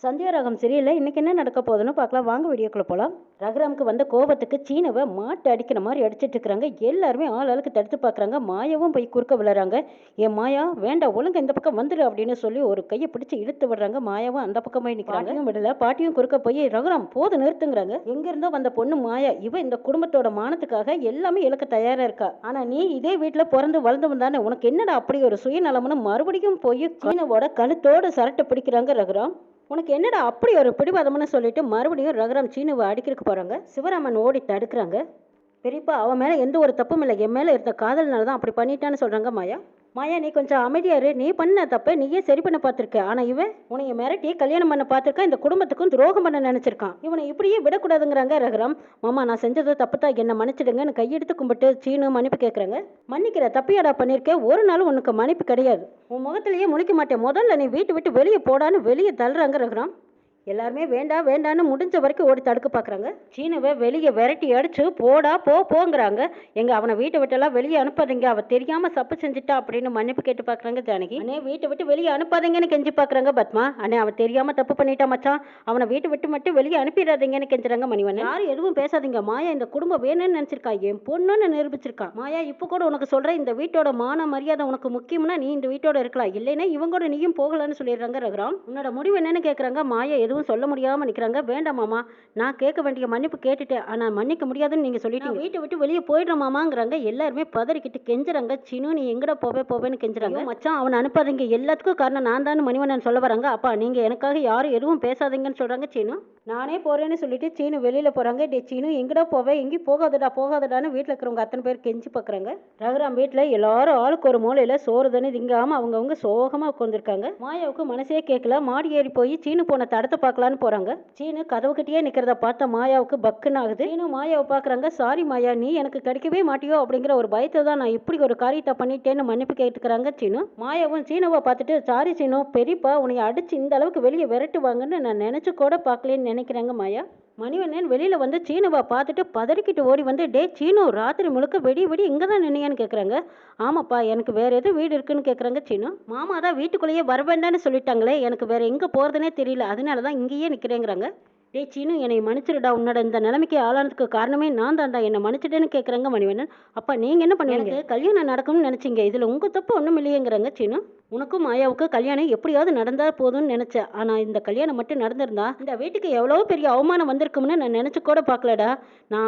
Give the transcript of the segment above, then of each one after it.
சந்தியாராகம் சரியில்லை. இன்னைக்கு என்ன நடக்க போகுதுன்னு பார்க்கலாம். வாங்க வீடியோக்குள்ள போகலாம். ரகுராமுக்கு வந்த கோபத்துக்கு சீனவை மாட்டு அடிக்கிற மாதிரி அடிச்சிட்டு இருக்கிறாங்க. எல்லாருமே ஆளுக்கு தடுத்து பார்க்குறாங்க. மாயாவும் போய் குறுக்க விழுறாங்க. ஏன் மாயா வேண்டாம், ஒழுங்கு இந்த பக்கம் வந்துடு அப்படின்னு சொல்லி ஒரு கையை பிடிச்சி இழுத்து விடுறாங்க. மாயாவும் அந்த பக்கம் போய் நிற்கிறாங்க. விடல, பாட்டியும் குறுக்க போய் ரகுராம் போது நிறுத்துங்கிறாங்க. எங்க இருந்தோ வந்த பொண்ணு மாயா, இவ இந்த குடும்பத்தோட மானத்துக்காக எல்லாமே இழக்க தயாரா இருக்கா. ஆனா நீ இதே வீட்டுல பிறந்து வளர்ந்தவன் தானே, உனக்கு என்னடா அப்படி ஒரு சுயநலம்னு மறுபடியும் போய் சீனவோட கழுத்தோட சரட்டை பிடிக்கிறாங்க ரகுராம். உனக்கு என்னடா அப்படி ஒரு பிடிவாதம்னு சொல்லிட்டு மறுபடியும் ரகுராம் சீனுவை அடிக்கிறதுக்கு போறாங்க. சிவராமன் ஓடி தடுக்கிறாங்க. பெரியப்பா, அவன் மேலே எந்த ஒரு தப்பும் இல்லை, என் மேலே இருந்த காதல்னால தான் அப்படி பண்ணிட்டான்னு சொல்கிறாங்க மாயா. மாயா, நீ கொஞ்சம் அமைதியாரு. நீ பண்ண தப்ப நீயே சரி பண்ண பார்த்துருக்க. ஆனால் இவன் உனைய மிரட்டி கல்யாணம் பண்ண பார்த்துருக்கான். இந்த குடும்பத்துக்கும் துரோகம் பண்ண நினச்சிருக்கான். இவனை இப்படியே விடக்கூடாதுங்கிறாங்க ரகுராம். மாமா, நான் செஞ்சது தப்பு தான், என்னை மன்னிச்சிடுங்கன்னு கையெடுத்து கும்பிட்டு சீனு மன்னிப்பு கேட்குறாங்க. மன்னிக்கிற தப்பியாடா பண்ணியிருக்கேன், ஒரு நாளும் உனக்கு மன்னிப்பு கிடையாது. உன் முகத்திலேயே முழிக்க மாட்டேன், முதல்ல நீ வீட்டு விட்டு வெளியே போடான்னு வெளியே தள்ளுறாங்க ரகுராம். எல்லாருமே வேண்டாம் வேண்டான்னு முடிஞ்ச வரைக்கும் ஓடி தடுக்க பார்க்குறாங்க. சீனுவை வெளியே விரட்டி அடிச்சு போடா போங்கிறாங்க. எங்க அவனை வீட்டை விட்டெல்லாம் வெளியே அனுப்பாதீங்க, அவ தெரியாம தப்பு செஞ்சுட்டா அப்படின்னு மன்னிப்பு கேட்டு பார்க்குறாங்க ஜானகி. அண்ணே, வீட்டை விட்டு வெளியே அனுப்பாதீங்கன்னு கெஞ்சி பார்க்குறாங்க பத்மா. அண்ணே, அவன் தெரியாம தப்பு பண்ணிட்டா மச்சான், அவனை வீட்டை விட்டு மட்டும் வெளியே அனுப்பிடாதீங்கன்னு கெஞ்சுறாங்க மணிவன். யாரும் எதுவும் பேசாதீங்க, மாயா இந்த குடும்பம் வேணும்னு நினைச்சிருக்கா, என் பொண்ணுன்னு நிரூபிச்சிருக்கான். மாயா, இப்போ கூட உனக்கு சொல்றேன், இந்த வீட்டோட மான மரியாதை உனக்கு முக்கியம்னா நீ இந்த வீட்டோட இருக்கலாம், இல்லைன்னா இவங்கூட நீயும் போகலான்னு சொல்லிடுறாங்க ரகுராம். உன்னோட முடிவு என்னன்னு கேட்குறாங்க. மாயா எதுவும் சொல்ல முடியாம நிக்கிறாங்க. வேண்டாம் மாமா, நான் கேட்க வேண்டிய மன்னிப்பு கேட்டுட்டேன், ஆனா மன்னிக்க முடியாதுன்னு நீங்க சொல்லிட்டீங்க, வீட்டை விட்டு வெளியே போயிடுற மாமாங்கிறாங்க. எல்லாருமே பதறிக்கிட்டு கெஞ்சுறாங்க. சினு, நீ எங்கடா போவேன்னு கெஞ்சுறாங்க. மச்சான், அவனை அனுப்பாதீங்க, எல்லாத்துக்கும் காரணம் நான் தான் மணிவண்ணன் சொல்ல வராங்க. அப்பா, நீங்க எனக்காக யாரும் எதுவும் பேசாதீங்கன்னு சொல்றாங்க சீனு. நானே போறேன்னு சொல்லிட்டு சீனு வெளியில போறாங்க. டே சீனு, எங்கடா போவேன், எங்கேயும் போகாதடான்னு வீட்டில் இருக்கிறவங்க அத்தனை பேர் கெஞ்சி பார்க்குறாங்க. ரகுராம் வீட்டில் எல்லாரும் ஆளுக்கு ஒரு மூலையில சோறு தண்ணி திங்காம அவங்கவுங்க சோகமா உட்காந்துருக்காங்க. மாயாவுக்கு மனசே கேட்கல. மாடி ஏறி போய் சீனு போன தடத்தை பார்க்கலான்னு போறாங்க. சீனு கதவுக்கிட்டே நிக்கிறத பார்த்த மாயாவுக்கு பக்குன்னு ஆகுது. சீனு மாயாவை பார்க்குறாங்க. சாரி மாயா, நீ எனக்கு கிடைக்கவே மாட்டியோ அப்படிங்கிற ஒரு பயத்தை தான் நான் இப்படி ஒரு காரியத்தை பண்ணிட்டேன்னு மன்னிப்பு கேட்டுக்கிறாங்க சீனு. மாயாவும் சீனுவை பார்த்துட்டு, சாரி சீனு, பெரியப்பா உன்னை அடிச்சு இந்த அளவுக்கு வெளியே விரட்டுவாங்கன்னு நான் நினைச்சு கூட பார்க்கலன்னு நினைக்கிறாங்க மாயா. மணிவண்ணன் வெளியில வந்து சீனுவை பார்த்துட்டு பதறிக்கிட்டு ஓடி வந்து, டே சீனு, ராத்திரி முழுக்க வெடி இங்கே தான் நின்னையான்னு கேட்குறாங்க. ஆமாப்பா, எனக்கு வேற எதுவும் வீடு இருக்குன்னு கேட்குறாங்க சீனு. மாமா தான் வீட்டுக்குள்ளேயே வர வேண்டான்னு சொல்லிட்டாங்களே, எனக்கு வேற எங்கே போகிறதுனே தெரியல, அதனால தான் இங்கேயே நிற்கிறேங்கிறாங்க. டே சீனு, என்னை மன்னிச்சிருடா, உன்னோட இந்த நிலைமைக்கு ஆளானதுக்கு காரணமே நான் தான்டா, என்னை மன்னிச்சிட்டேன்னு கேட்குறாங்க மணிவண்ணன். அப்பா, நீங்கள் என்ன பண்ணுவீங்க, கல்யாணம் நடக்கும்னு நினச்சிங்க, இதில் உங்கள் தப்பு ஒன்றும் இல்லையேங்கிறாங்க சீனு. உனக்கும் மாயாவுக்கு கல்யாணம் எப்படியாவது நடந்தா போதும்னு நினைச்சேன், ஆனா இந்த கல்யாணம் மட்டும் நடந்திருந்தா இந்த வீட்டுக்கு எவ்வளோ பெரிய அவமானம் வந்திருக்கும்னு நான் நினைச்சு கூட பார்க்கலடா.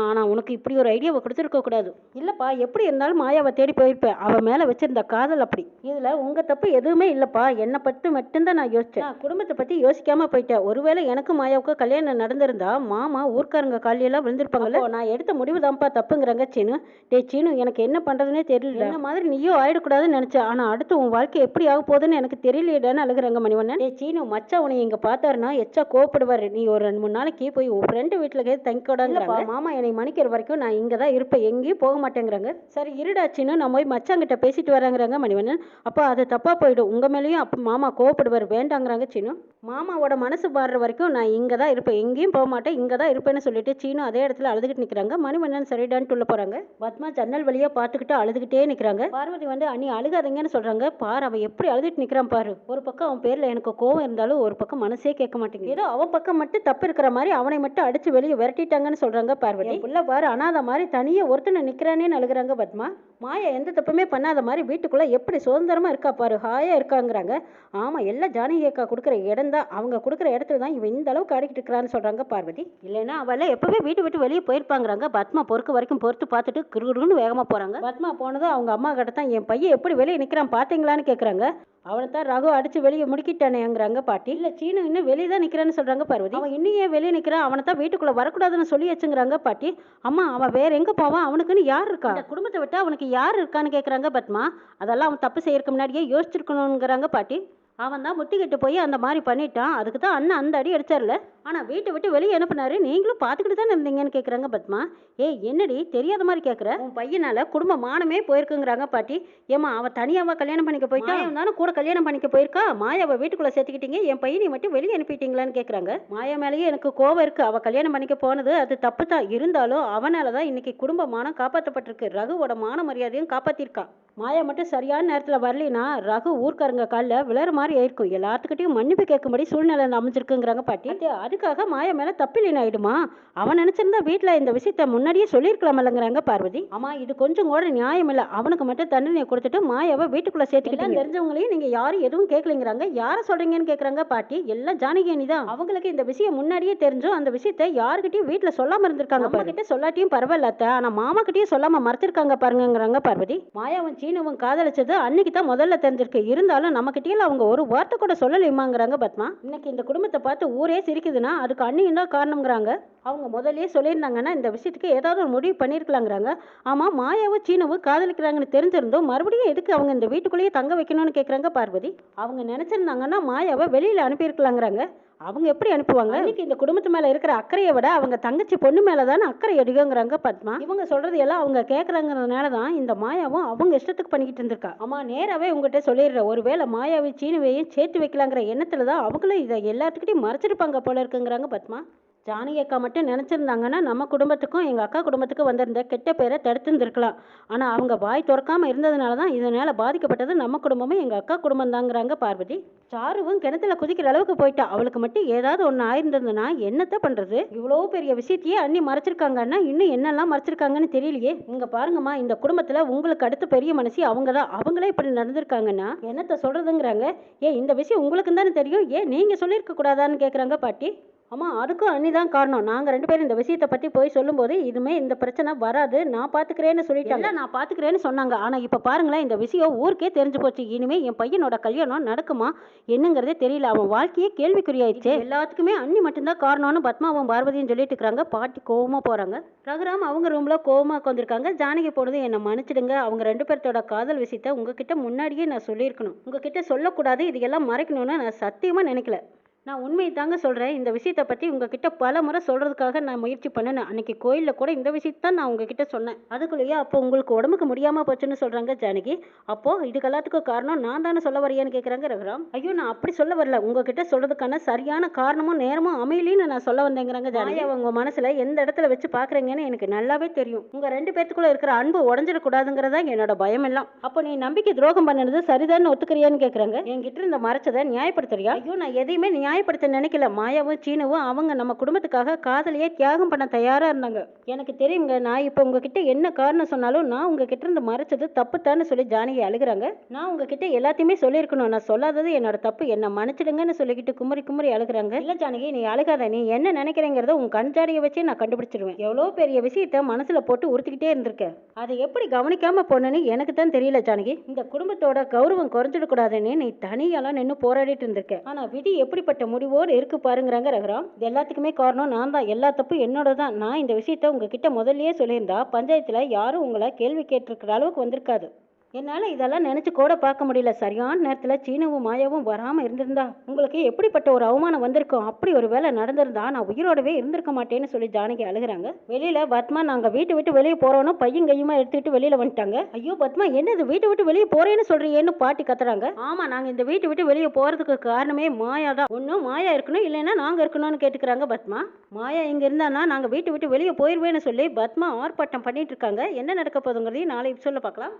ஆனா உனக்கு இப்படி ஒரு ஐடியாவை கொடுத்துருக்க கூடாது. இல்லப்பா, எப்படி இருந்தாலும் மாயாவை தேடி போயிருப்பேன், அவ மேல வச்சிருந்த காதல் அப்படி. இதுல உங்க தப்பு எதுவுமே இல்லப்பா, என்னை பற்றி மட்டும்தான் நான் யோசிச்சேன், நான் குடும்பத்தை பத்தி யோசிக்காம போயிட்டேன். ஒருவேளை எனக்கும் மாயாவுக்கு கல்யாணம் நடந்திருந்தா மாமா ஊர்க்காரங்க காலையெல்லாம் விழுந்திருப்பாங்கல்ல, நான் எடுத்த முடிவு தான்ப்பா தப்புங்கிறாங்க சீனு. டே சீனு, எனக்கு என்ன பண்றதுன்னே தெரியல, என்ன மாதிரி நீயும் ஆயிடக்கூடாதுன்னு நினைச்சேன், ஆனா அடுத்து உன் வாழ்க்கை எப்படி ஆக போகுதுன்னு எனக்கு தெரியலையேடான்னு அழுகுறாங்க மணிவண்ணன். ஏ சீனு, மச்சா உன்னை இங்க பார்த்தாருன்னா எச்சா கோவப்படுவாரு, நீ ஒரு 2-3 நாளைக்கு போய் உன் ஃப்ரெண்டு வீட்டுல தங்கிக்கூடாதுப்பா, மாமா என்னை மன்னிக்கிற வரைக்கும் நான் இங்க தான் இருப்பேன், எங்கேயும் போக மாட்டேங்கிறாங்க. சரி இருடா சீனு, நான் போய் மச்சாங்கிட்ட பேசிட்டு வராங்கிறாங்க மணிவண்ணன். அப்போ அது தப்பா போயிடும், உங்க மேலேயும் அப்ப மாமா கோவப்படுவார், வேண்டாங்கிறாங்க சீனு. மாமாவோட மனசு பாடுற வரைக்கும் நான் இங்க தான் இருப்பேன், எங்கேயும் போக மாட்டேன், இங்க தான் இருப்பேன்னு சொல்லிட்டு சீனு அதே இடத்துல அழுதுகிட்டு நிக்கிறாங்க. மணிவண்ணன் சரிடான்ட்டு உள்ள போறாங்க. பத்மா ஜன்னல் வழியா பார்த்துக்கிட்டு அழுதுகிட்டே நிக்கிறாங்க. பார்வதி வந்து, அண்ணி அழுகாதீங்கன்னு சொல்றாங்க. பாரு, அவன் எப்படி அழுதுட்டு நிக்கிறான் பாரு. ஒரு பக்கம் அவன் பேர்ல எனக்கு கோவம் இருந்தாலும் ஒரு பக்கம் மனசே கேட்க மாட்டேங்குது. ஏதோ அவன் பக்கம் மட்டும் தப்பு இருக்கிற மாதிரி அவனை மட்டும் அடிச்சு வெளியே விரட்டிட்டாங்கன்னு சொல்றாங்க பார்வதி. புள்ள பாரு, அனாத மாதிரி தனியே ஒருத்தனை நிக்கிறானேன்னு அழுகுறாங்க பத்மா. மாயா எந்த தப்புமே பண்ணாத மாதிரி வீட்டுக்குள்ள எப்படி சுதந்திரமா இருக்கா பாரு, ஹாயா இருக்காங்கிறாங்க. ஆமா, எல்லாம் ஜானகி அக்கா கொடுக்குற இடம் தான், அவங்க கொடுக்குற இடத்துல தான் இவன் இந்த அளவுக்கு ஆடிக்கிட்டு இருக்கிறான்னு சொல்றாங்க பார்வதி. இல்லைன்னா அவள எப்பவே வீட்டு விட்டு வெளியே போயிருப்பாங்கிறாங்க. பத்மா பொறுக்க வரைக்கும் பொறுத்து பார்த்துட்டு கிருன்னு வேகமா போறாங்க. பத்மா போனதும் அவங்க அம்மா கிட்ட தான், என் பையன் எப்படி வெளியே நிக்கிறான் பாத்தீங்களான்னு கேட்குறாங்க. அவனை தான் ரகு அடிச்சு வெளியே முடிக்கிட்டானேங்கிறாங்க பாட்டி. இல்ல சீனு இன்னும் வெளியே தான் நிக்கிறான்னு சொல்றாங்க பார்வதி. அவன் இன்னும் ஏன் வெளியே நிக்கிறான், அவனை தான் வீட்டுக்குள்ள வரக்கூடாதுன்னு சொல்லி வச்சுங்கிறாங்க பாட்டி. அம்மா, அவன் வேற எங்க போவான், அவனுக்குன்னு யார் இருக்கா, இந்த குடும்பத்தை விட்டு அவனுக்கு யார் இருக்கான்னு கேட்குறாங்க பத்மா. அதெல்லாம் அவன் தப்பு செய்யறதுக்கு முன்னாடியே யோசிச்சிருக்கணுங்கிறாங்க பாட்டி. அவன் தான் முட்டி கெட்டு போய் அந்த மாதிரி பண்ணிட்டான், அதுக்கு தான் அண்ணன் அந்த அடி அடிச்சார்ல. ஆனா வீட்டை விட்டு வெளியே அனுப்புனாரு, நீங்களும் பார்த்துக்கிட்டு தானே இருந்தீங்கன்னு கேட்குறாங்க பத்மா. ஏய் என்னடி தெரியாத மாதிரி கேட்குற? உன் பையனால குடும்ப மானமே போயிருக்குங்கிறாங்க பாட்டி. ஏமா அவ தனியாவா கல்யாணம் பண்ணிக்க போயிட்டா? இருந்தாலும் கூட கல்யாணம் பண்ணிக்க போயிருக்கா? மாயாவை வீட்டுக்குள்ள சேர்த்துக்கிட்டீங்க, என் பையனை மட்டும் வெளியே அனுப்பிட்டீங்களான்னு கேட்குறாங்க. மாயா மேலேயே எனக்கு கோவம் இருக்கு. அவ கல்யாணம் பண்ணிக்க போனது அது தப்பு தான். இருந்தாலும் அவனால தான் இன்னைக்கு குடும்ப மானம் காப்பாற்றப்பட்டிருக்கு. ரகுவோட மான மரியாதையும் காப்பாத்திருக்கா. மாயா மட்டும் சரியான நேரத்தில் வரலினா ரகு ஊர்க்காரங்க காலில் விழற மாதிரி ஆயிருக்கும். எல்லாத்துக்கிட்டையும் மன்னிப்பு கேட்கும்படி சூழ்நிலை அமைஞ்சிருக்குங்கிறாங்க பாட்டி. அதுக்காக மாயா மேலே தப்பில்லைன்னு ஆயிடுமா? அவன் நினைச்சிருந்தா வீட்டில் இந்த விஷயத்த முன்னாடியே சொல்லியிருக்கலாமல்லங்கிறாங்க பார்வதி. ஆமா இது கொஞ்சம் கூட நியாயம் இல்லை. அவனுக்கு மட்டும் தண்டனையை கொடுத்துட்டு மாயாவை வீட்டுக்குள்ள சேர்த்துக்கிட்டு தெரிஞ்சவங்களையும் நீங்க யாரும் எதுவும் கேட்கலைங்கிறாங்க. யாரை சொல்றீங்கன்னு கேட்குறாங்க பாட்டி. எல்லாம் ஜானகி அணிதான். அவங்களுக்கு இந்த விஷயம் முன்னாடியே தெரிஞ்சும் அந்த விஷயத்த யாருக்கிட்டையும் வீட்டில் சொல்லாம இருந்திருக்காங்க. அம்மா கிட்ட சொல்லாட்டியும் பரவாயில்ல, ஆனா மாமா கிட்டயும் சொல்லாம மறைச்சிருக்காங்க பாருங்கிறாங்க பார்வதி. மாயாவும் சீனவும் காதலிச்சது அன்னைக்கு தான் முதல்ல தெரிஞ்சிருக்கு. இருந்தாலும் நம்ம கிட்டே அவங்க ஒரு வார்த்தை கூட சொல்லலையுமாங்கிறாங்க பத்மா. இன்னைக்கு இந்த குடும்பத்தை பார்த்து ஊரே சிரிக்குதுன்னா அதுக்கு அண்ணியும் தான் காரணம்ங்கிறாங்க. அவங்க முதல்லயே சொல்லியிருந்தாங்கன்னா இந்த விஷயத்துக்கு ஏதாவது ஒரு முடிவு பண்ணியிருக்கலாங்கிறாங்க. ஆமாம் மாயாவும் சீனவும் காதலிக்கிறாங்கன்னு தெரிஞ்சிருந்தோம் மறுபடியும் எதுக்கு அவங்க இந்த வீட்டுக்குள்ளேயே தங்க வைக்கணும்னு கேட்குறாங்க பார்வதி. அவங்க நினச்சிருந்தாங்கன்னா மாயாவை வெளியில் அனுப்பியிருக்கலாங்கிறாங்க. அவங்க எப்படி அனுப்புவாங்க? இன்னைக்கு இந்த குடும்பத்து மேல இருக்கிற அக்கறையை விட அவங்க தங்கச்சி பொண்ணு மேலதானே அக்கறை எடுக்குங்கிறாங்க பத்மா. இவங்க சொல்றது எல்லாம் அவங்க கேட்கறாங்கிறதுனால தான் இந்த மாயாவும் அவங்க இஷ்டத்துக்கு பண்ணிக்கிட்டு இருந்திருக்கா. ஆமா நேராவே உங்ககிட்ட சொல்லிடுற, ஒருவேளை மாயாவை சீனுவையும் சேர்த்து வைக்கலாங்கிற எண்ணத்துல தான் அவங்களும் இதை எல்லாத்துக்கிட்டையும் மறைச்சிருப்பாங்க போல இருக்குங்கிறாங்க பத்மா. ஜானகி அக்கா மட்டும் நினச்சிருந்தாங்கன்னா நம்ம குடும்பத்துக்கும் எங்கள் அக்கா குடும்பத்துக்கும் வந்திருந்த கெட்ட பேரை தடுத்துருந்துருக்கலாம். ஆனால் அவங்க வாய் திறக்காமல் இருந்ததுனால தான் இதனால் பாதிக்கப்பட்டது நம்ம குடும்பமும் எங்கள் அக்கா குடும்பம் தாங்கிறாங்க பார்வதி. சாருவும் கிணத்துல குதிக்கிற அளவுக்கு போயிட்டா. அவளுக்கு மட்டும் ஏதாவது ஒன்று ஆயிருந்ததுன்னா என்னத்தை பண்ணுறது? இவ்வளோ பெரிய விஷயத்தையே அண்ணி மறைச்சிருக்காங்கன்னா இன்னும் என்னெல்லாம் மறைச்சிருக்காங்கன்னு தெரியலையே. இங்கே பாருங்கம்மா, இந்த குடும்பத்தில் உங்களுக்கு அடுத்த பெரிய மனசி அவங்க தான். அவங்களே இப்படி நடந்திருக்காங்கன்னா என்னத்தை சொல்கிறதுங்கிறாங்க. ஏன் இந்த விஷயம் உங்களுக்கு தானே தெரியும், ஏன் நீங்கள் சொல்லியிருக்க கூடாதான்னு கேட்குறாங்க பாட்டி. ஆமாம் அதுக்கும் அண்ணி தான் காரணம். நாங்கள் 2 பேரும் இந்த விஷயத்தை பற்றி போய் சொல்லும்போது இதுமே இந்த பிரச்சனை வராது, நான் பார்த்துக்கிறேன்னு சொல்லிட்டாங்க. நான் பார்த்துக்கிறேன்னு சொன்னாங்க. ஆனால் இப்போ பாருங்களேன், இந்த விஷயம் ஊருக்கே தெரிஞ்சு போச்சு. இனிமேல் என் பையனோட கல்யாணம் நடக்குமா என்னங்கிறதே தெரியல. அவன் வாழ்க்கையே கேள்விக்குறியாயிடுச்சு. எல்லாத்துக்குமே அண்ணி மட்டும்தான் காரணம்னு பத்மாவும் பார்வதியும் சொல்லிட்டு இருக்கிறாங்க. பாட்டி கோவமாக போகிறாங்க. ரகுராம் அவங்க ரூமில் கோவமாக உட்காந்துருக்காங்க. ஜானகி போனது என்னை மன்னிச்சிடுங்க. அவங்க 2 பேர்த்தோட காதல் விஷயத்தை உங்ககிட்ட முன்னாடியே நான் சொல்லியிருக்கணும். உங்ககிட்ட சொல்லக்கூடாது, இதையெல்லாம் மறைக்கணும்னு நான் சத்தியமாக நினைக்கல. நான் உண்மையை தாங்க சொல்கிறேன். இந்த விஷயத்தை பற்றி உங்ககிட்ட பல முறை சொல்கிறதுக்காக நான் முயற்சி பண்ணினேன். அன்றைக்கி கோயிலில் கூட இந்த விஷயத்தை தான் நான் உங்ககிட்ட சொன்னேன். அதுக்குள்ளேயே அப்போ உங்களுக்கு உடம்புக்கு முடியாமல் போச்சுன்னு சொல்கிறாங்க ஜானகி. அப்போது இதுக்கு எல்லாத்துக்கும் காரணம் நான் தானே சொல்ல வரையான்னு கேட்குறாங்க ரகுராம். ஐயோ நான் அப்படி சொல்ல வரல, உங்ககிட்ட சொல்கிறதுக்கான சரியான காரணமும் நேரமும் அமையலின்னு நான் சொல்ல வந்தேங்கிறாங்க ஜானகி. அவங்க மனசில் எந்த இடத்துல வச்சு பார்க்குறீங்கன்னு எனக்கு நல்லாவே தெரியும். உங்கள் 2 பேர்த்துக்குள்ளே இருக்கிற அன்பு உடஞ்சிடக்கூடாதுங்கிறதா என்னோட பயம் எல்லாம். அப்போ நீ நம்பிக்கை துரோகம் பண்ணினது சரிதான்னு ஒத்துக்கிறியான்னு கேட்குறாங்க. என்கிட்ட இருந்த மறைச்சதை நியாயப்படுத்துறியா? ஐயோ நான் எதையுமே நியாயப்படுத்த நினைக்கல. மாயாவும் சீனுவும் அவங்க நம்ம குடும்பத்துக்காக காதலியே தியாகம் பண்ண தயாரா இருந்தாங்க. எனக்கு தெரியுங்க. நான் இப்போ உங்ககிட்ட என்ன காரணம் சொன்னாலும் நான் உங்ககிட்ட இருந்து மறைச்சது தப்புத்தான்னு சொல்லி ஜானகி அழுகிறாங்க. நான் உங்ககிட்ட எல்லாத்தையுமே சொல்லியிருக்கணும். நான் சொல்லாதது என்னோட தப்பு, என்ன மன்னிச்சிடுங்கன்னு சொல்லிக்கிட்டு குமரி குமரி அழுகிறாங்க. இல்ல ஜானகி நீ அழுகாத, நீ என்ன நினைக்கிறேங்கிறத உன் கண்ஜாடியை வச்சே நான் கண்டுபிடிச்சிருவேன். எவ்வளோ பெரிய விஷயத்த மனசுல போட்டு உறுத்திக்கிட்டே இருந்திருக்கேன். அதை எப்படி கவனிக்காம போனேன்னு எனக்கு தான் தெரியல ஜானகி. இந்த குடும்பத்தோட கௌரவம் குறைஞ்சிடக்கூடாதுன்னு நீ தனியாலாம் நின்று போராடிட்டு இருந்திருக்க. ஆனா விதி எப்படிப்பட்ட முடிவோடு இருக்கு பாருங்கிறாங்க ரகுராம். இது எல்லாத்துக்குமே காரணம் நான் தான். எல்லா தப்பு என்னோட தான். நான் இந்த விஷயத்த உங்ககிட்ட முதல்லயே சொல்லியிருந்தா பஞ்சாயத்துல யாரும் உங்களை கேள்வி கேட்டிருக்கிற அளவுக்கு வந்திருக்காது. என்னால் இதெல்லாம் நினச்சி கூட பார்க்க முடியல. சரியான நேரத்தில் சீனவும் மாயாவும் வராமல் இருந்திருந்தா உங்களுக்கு எப்படிப்பட்ட ஒரு அவமானம் வந்திருக்கும். அப்படி ஒரு வேலை நடந்திருந்தா நான் உயிரோடவே இருந்திருக்க மாட்டேன்னு சொல்லி ஜானகி அழுகிறாங்க. வெளியில் பத்மா நாங்கள் வீட்டை விட்டு வெளியே போகிறோன்னு பையன் கையுமா எடுத்துக்கிட்டு வெளியில் வந்துட்டாங்க. ஐயோ பத்மா என்னது வீட்டை விட்டு வெளியே போகிறேன்னு சொல்கிறீங்கன்னு பாட்டி கத்துறாங்க. ஆமாம் நாங்கள் இந்த வீட்டை விட்டு வெளியே போகிறதுக்கு காரணமே மாயா தான். ஒன்றும் மாயா இருக்கணும் இல்லைன்னா நாங்கள் இருக்கணும்னு கேட்டுக்கிறாங்க பத்மா. மாயா இங்கே இருந்தானா நாங்கள் வீட்டை விட்டு வெளியே போயிடுவேன்னு சொல்லி பத்மா ஆர்ப்பாட்டம் பண்ணிட்டு இருக்காங்க. என்ன நடக்க போதுங்கிறதையும் நாளை சொல்ல பார்க்கலாம்.